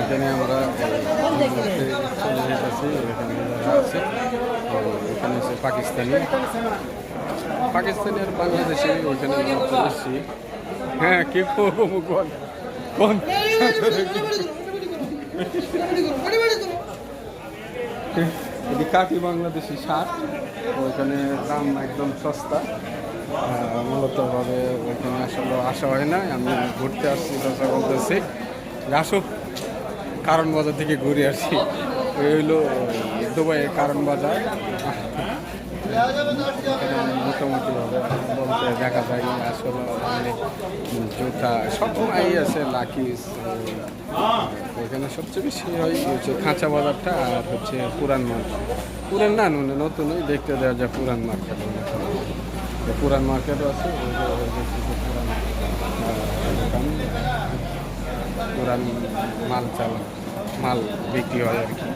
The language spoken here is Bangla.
এখানে আমরা চলে যেতেছি। এখানে যারা আছে এখানে হচ্ছে পাকিস্তানি আর বাংলাদেশি ওইখানে আসছি। হ্যাঁ কি কোন এটি কাঠি বাংলাদেশি শার্ট, ওইখানে দাম একদম সস্তা। মূলতভাবে ওইখানে আসলে আসা হয় না। আমি ঘুরতে আসছি, কথা বলতেছি আসো কারণ বাজার থেকে ঘুরে আসছি। ওই হইলো দুবাইয়ের কারণ বাজার। মোটামুটিভাবে বলতে দেখা যায় আসলে অনেক জুতা সব আই আছে, লাকিস। এখানে সবচেয়ে বেশি হয় হচ্ছে খাঁচা বাজারটা আর হচ্ছে পুরান মার্কেট। পুরান না নতুনই দেখতে দেওয়া যায় পুরান মার্কেট। পুরান মার্কেটও আছে, পুরান মাল বিক্রি হয় আর কি।